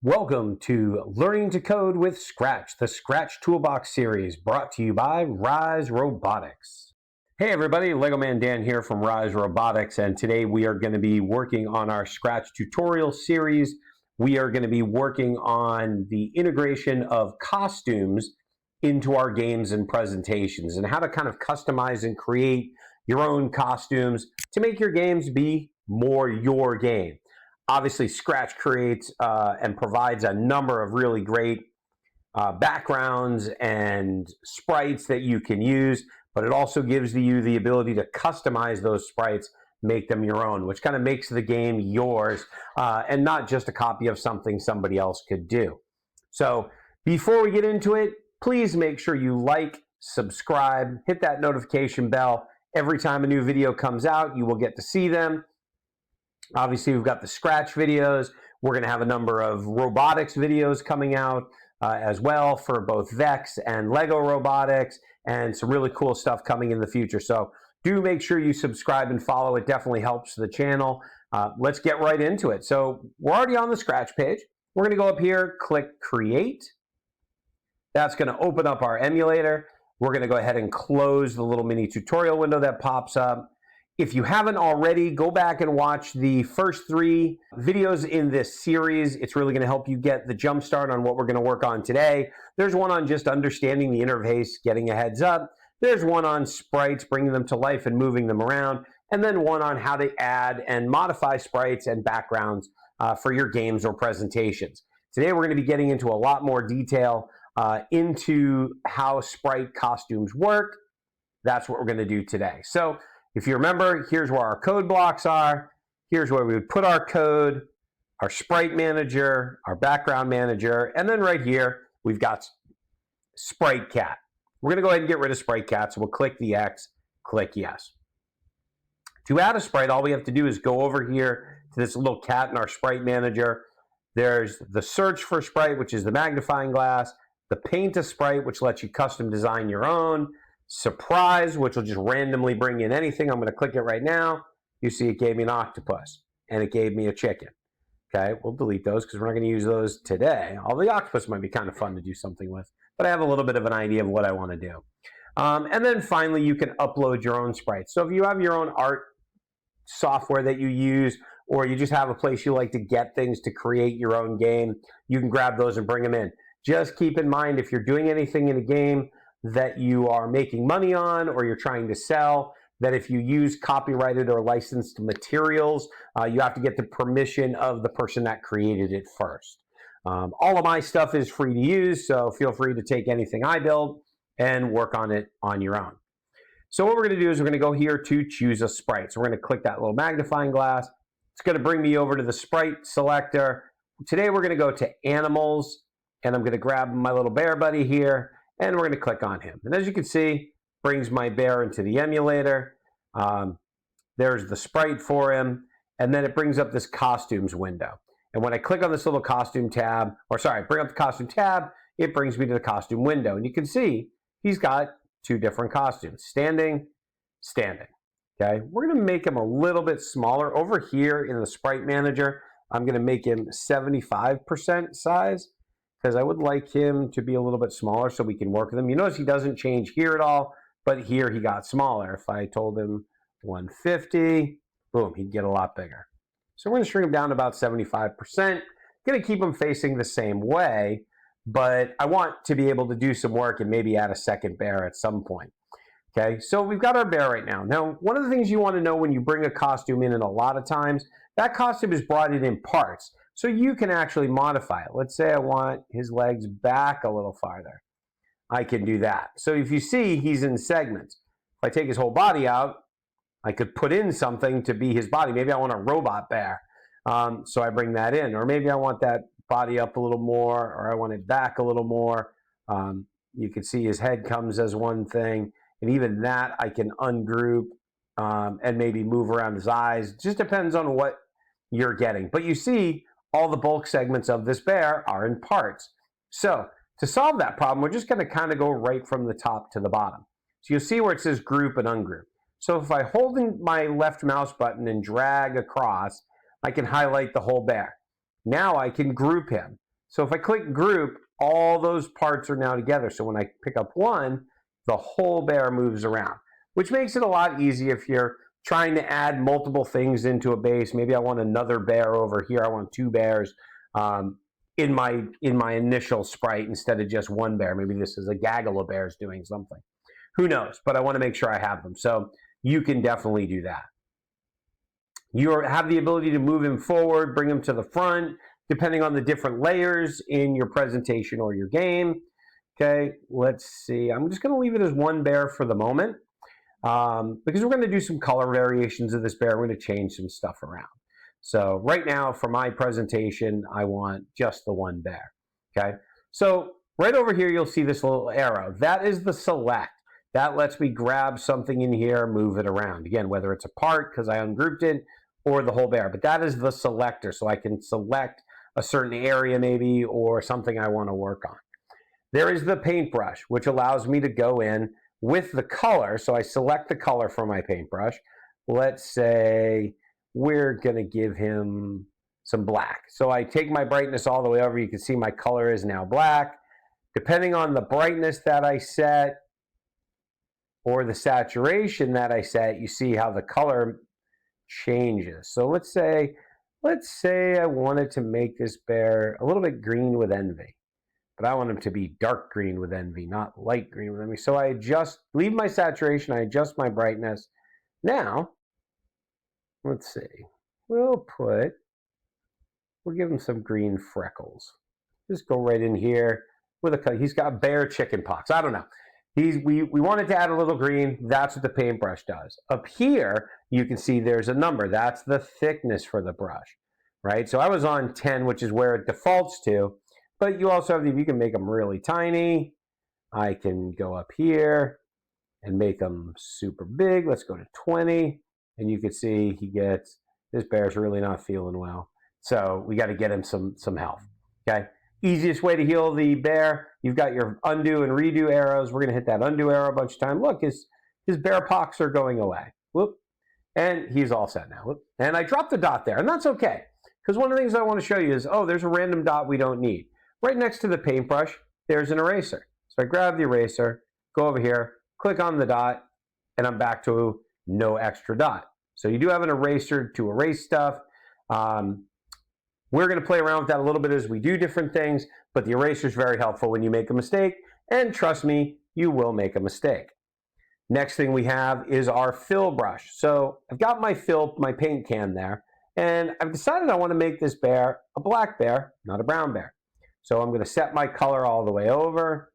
Welcome to Learning to Code with Scratch, the Scratch Toolbox Series, brought to you by Rise Robotics. Hey everybody, Lego Man Dan here from Rise Robotics, and today we are going to be working on our Scratch tutorial series. We are going to be working on the integration of costumes into our games and presentations, and how to kind of customize and create your own costumes to make your games be more your game. Obviously, Scratch creates and provides a number of really great backgrounds and sprites that you can use, but it also gives you the ability to customize those sprites, make them your own, which kind of makes the game yours and not just a copy of something somebody else could do. So before we get into it, please make sure you like, subscribe, hit that notification bell. Every time a new video comes out, you will get to see them. Obviously, we've got the Scratch videos. We're going to have a number of robotics videos coming out as well for both Vex and Lego Robotics, and some really cool stuff coming in the future. So do make sure you subscribe and follow. It definitely helps the channel. Let's get right into it. So we're already on the Scratch page. We're going to go up here, click Create. That's going to open up our emulator. We're going to go ahead and close the little mini tutorial window that pops up. If you haven't already, go back and watch the first 3 videos in this series. It's really going to help you get the jump start on what we're going to work on today. There's one on just understanding the interface, getting a heads up. There's one on sprites, bringing them to life and moving them around. And then one on how to add and modify sprites and backgrounds for your games or presentations. Today, we're going to be getting into a lot more detail into how sprite costumes work. That's what we're going to do today. So if you remember, here's where our code blocks are. Here's where we would put our code, our sprite manager, our background manager, and then right here, we've got sprite cat. We're going to go ahead and get rid of sprite cat, so we'll click the X, click yes. To add a sprite, all we have to do is go over here to this little cat in our sprite manager. There's the search for sprite, which is the magnifying glass, the paint a sprite, which lets you custom design your own, surprise, which will just randomly bring in anything. I'm going to click it right now. You see it gave me an octopus and it gave me a chicken. Okay, we'll delete those because we're not going to use those today. Although the octopus might be kind of fun to do something with, but I have a little bit of an idea of what I want to do. And then finally, you can upload your own sprites. So if you have your own art software that you use, or you just have a place you like to get things to create your own game, you can grab those and bring them in. Just keep in mind, if you're doing anything in a game that you are making money on or you're trying to sell, that if you use copyrighted or licensed materials, you have to get the permission of the person that created it first. All of my stuff is free to use, so feel free to take anything I build and work on it on your own. So what we're going to do is we're going to go here to choose a sprite. So we're going to click that little magnifying glass. It's going to bring me over to the sprite selector. Today we're going to go to animals, and I'm going to grab my little bear buddy here, and we're going to click on him. And as you can see, brings my bear into the emulator. There's the sprite for him, and then it brings up this costumes window. And when I click on this little costume tab, bring up the costume tab, it brings me to the costume window. And you can see he's got 2 different costumes, standing, standing. Okay, we're going to make him a little bit smaller. Over here in the sprite manager, I'm going to make him 75% size, because I would like him to be a little bit smaller so we can work with him. You notice he doesn't change here at all, but here he got smaller. If I told him 150, boom, he'd get a lot bigger. So we're going to shrink him down to about 75%. Going to keep him facing the same way, but I want to be able to do some work and maybe add a second bear at some point. Okay, so we've got our bear right now. Now, one of the things you want to know when you bring a costume in, and a lot of times, that costume is brought in parts. So you can actually modify it. Let's say I want his legs back a little farther. I can do that. So if you see, he's in segments. If I take his whole body out, I could put in something to be his body. Maybe I want a robot bear. So I bring that in. Or maybe I want that body up a little more, or I want it back a little more. You can see his head comes as one thing. And even that I can ungroup and maybe move around his eyes. It just depends on what you're getting. But you see, all the bulk segments of this bear are in parts. So to solve that problem, we're just going to kind of go right from the top to the bottom. So you'll see where it says group and ungroup. So if I hold in my left mouse button and drag across, I can highlight the whole bear. Now I can group him. So if I click group, all those parts are now together. So when I pick up one, the whole bear moves around, which makes it a lot easier if you're trying to add multiple things into a base. Maybe I want another bear over here. I want two bears in my initial sprite instead of just one bear. Maybe this is a gaggle of bears doing something. Who knows? But I want to make sure I have them. So you can definitely do that. You have the ability to move him forward, bring him to the front, depending on the different layers in your presentation or your game. Okay, let's see. I'm just going to leave it as one bear for the moment because we're going to do some color variations of this bear. We're going to change some stuff around. So right now, for my presentation, I want just the one bear. Okay, so right over here, you'll see this little arrow. That is the select. That lets me grab something in here, move it around. Again, whether it's a part because I ungrouped it or the whole bear. But that is the selector, so I can select a certain area maybe or something I want to work on. There is the paintbrush, which allows me to go in with the color. So I select the color for my paintbrush. Let's say we're going to give him some black. So I take my brightness all the way over. You can see my color is now black. Depending on the brightness that I set or the saturation that I set, you see how the color changes. So let's say I wanted to make this bear a little bit green with envy, but I want him to be dark green with envy, not light green with envy. So I leave my saturation, I adjust my brightness. Now, let's see, we'll give him some green freckles. Just go right in here with he's got bear chicken pox. I don't know. We wanted to add a little green. That's what the paintbrush does. Up here, you can see there's a number. That's the thickness for the brush, right? So I was on 10, which is where it defaults to. But you also have you can make them really tiny. I can go up here and make them super big. Let's go to 20. And you can see this bear's really not feeling well. So we got to get him some health, okay? Easiest way to heal the bear, you've got your undo and redo arrows. We're going to hit that undo arrow a bunch of times. Look, his bear pox are going away. Whoop. And he's all set now. Whoop. And I dropped the dot there, and that's okay. Because one of the things I want to show you is, there's a random dot we don't need. Right next to the paintbrush, there's an eraser. So I grab the eraser, go over here, click on the dot, and I'm back to no extra dot. So you do have an eraser to erase stuff. We're going to play around with that a little bit as we do different things, but the eraser is very helpful when you make a mistake, and trust me, you will make a mistake. Next thing we have is our fill brush. So I've got my paint can there, and I've decided I want to make this bear a black bear, not a brown bear. So I'm going to set my color all the way over,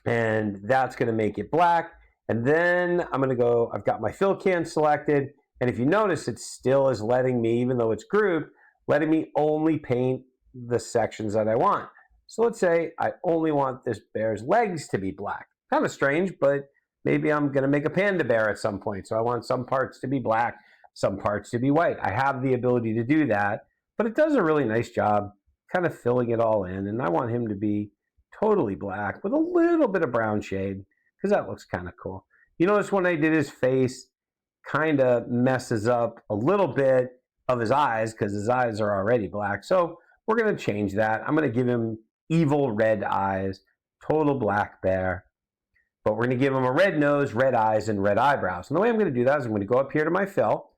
and that's going to make it black. And then I'm going to go, I've got my fill can selected, and if you notice, it still is letting me, even though it's grouped, letting me only paint the sections that I want. So let's say I only want this bear's legs to be black. Kind of strange, but maybe I'm going to make a panda bear at some point. So I want some parts to be black, some parts to be white. I have the ability to do that, but it does a really nice job kind of filling it all in. And I want him to be totally black with a little bit of brown shade because that looks kind of cool. You notice when I did his face, kind of messes up a little bit of his eyes because his eyes are already black. So we're going to change that. I'm going to give him evil red eyes, total black bear. But we're going to give him a red nose, red eyes, and red eyebrows. And the way I'm going to do that is I'm going to go up here to my fill.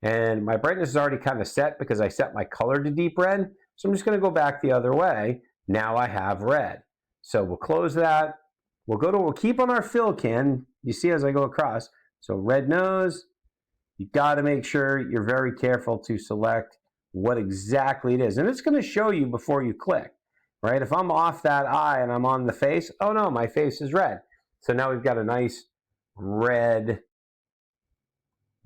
And my brightness is already kind of set because I set my color to deep red. So I'm just going to go back the other way. Now I have red. So we'll close that. We'll keep on our fill can. You see as I go across. So red nose. You got to make sure you're very careful to select what exactly it is. And it's going to show you before you click, right? If I'm off that eye and I'm on the face, oh no, my face is red. So now we've got a nice red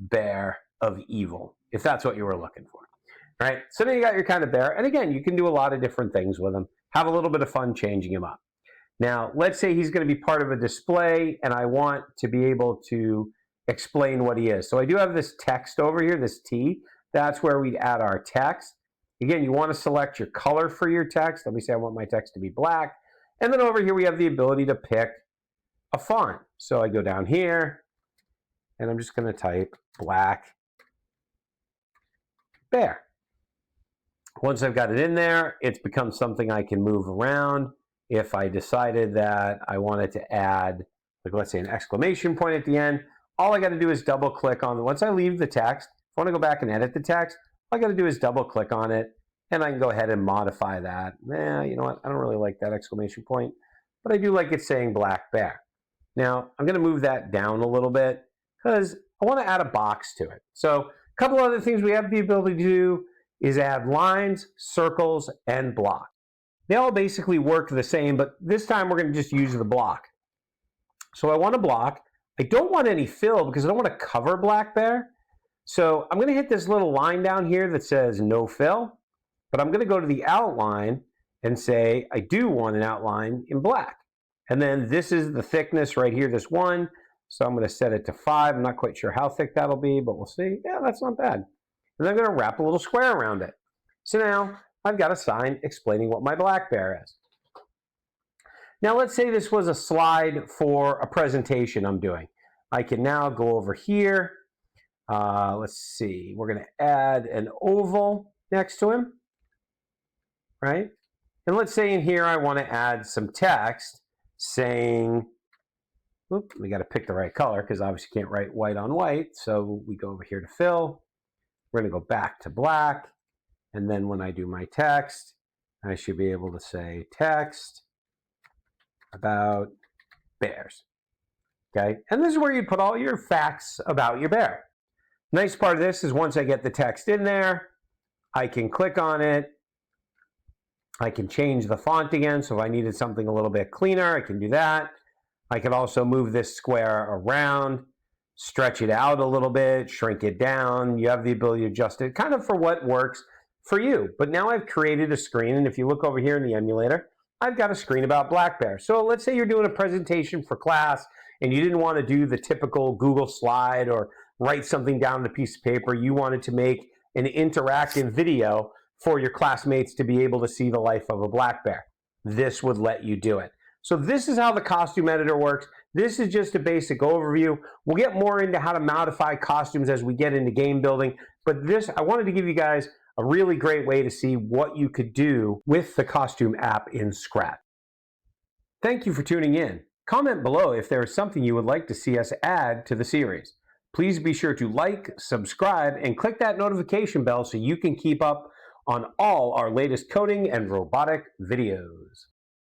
bear of evil, if that's what you were looking for, right? So then you got your kind of bear. And again, you can do a lot of different things with him. Have a little bit of fun changing him up. Now, let's say he's going to be part of a display and I want to be able to explain what he is. So I do have this text over here, this T. That's where we'd add our text. Again, you want to select your color for your text. Let me say I want my text to be black. And then over here we have the ability to pick a font. So I go down here and I'm just going to type black bear. Once I've got it in there, it's become something I can move around. If I decided that I wanted to add, like let's say an exclamation point at the end, all I got to do is double click on, once I leave the text, if I want to go back and edit the text, all I got to do is double click on it, and I can go ahead and modify that. You know what, I don't really like that exclamation point, but I do like it saying black bear. Now, I'm going to move that down a little bit because I want to add a box to it. So a couple other things we have the ability to do is add lines, circles, and block. They all basically work the same, but this time we're going to just use the block. So I want a block. I don't want any fill because I don't want to cover black bear. So I'm going to hit this little line down here that says no fill, but I'm going to go to the outline and say I do want an outline in black. And then this is the thickness right here, this one. So I'm going to set it to 5. I'm not quite sure how thick that'll be, but we'll see. Yeah, that's not bad. And then I'm going to wrap a little square around it. So now I've got a sign explaining what my black bear is. Now let's say this was a slide for a presentation I'm doing. I can now go over here. Let's see, we're going to add an oval next to him, right? And let's say in here I want to add some text saying, oops, we got to pick the right color because obviously can't write white on white. So we go over here to fill. We're going to go back to black. And then when I do my text, I should be able to say text about bears. Okay, and this is where you put all your facts about your bear. Nice part of this is once I get the text in there, I can click on it. I can change the font again, so if I needed something a little bit cleaner, I can do that. I can also move this square around, stretch it out a little bit, shrink it down. You have the ability to adjust it kind of for what works for you. But now I've created a screen, and if you look over here in the emulator, I've got a screen about black bear. So let's say you're doing a presentation for class and you didn't want to do the typical Google slide or write something down on a piece of paper. You wanted to make an interactive video for your classmates to be able to see the life of a black bear. This would let you do it. So this is how the costume editor works. This is just a basic overview. We'll get more into how to modify costumes as we get into game building. But this, I wanted to give you guys a really great way to see what you could do with the costume app in Scratch. Thank you for tuning in. Comment below if there is something you would like to see us add to the series. Please be sure to like, subscribe, and click that notification bell so you can keep up on all our latest coding and robotic videos.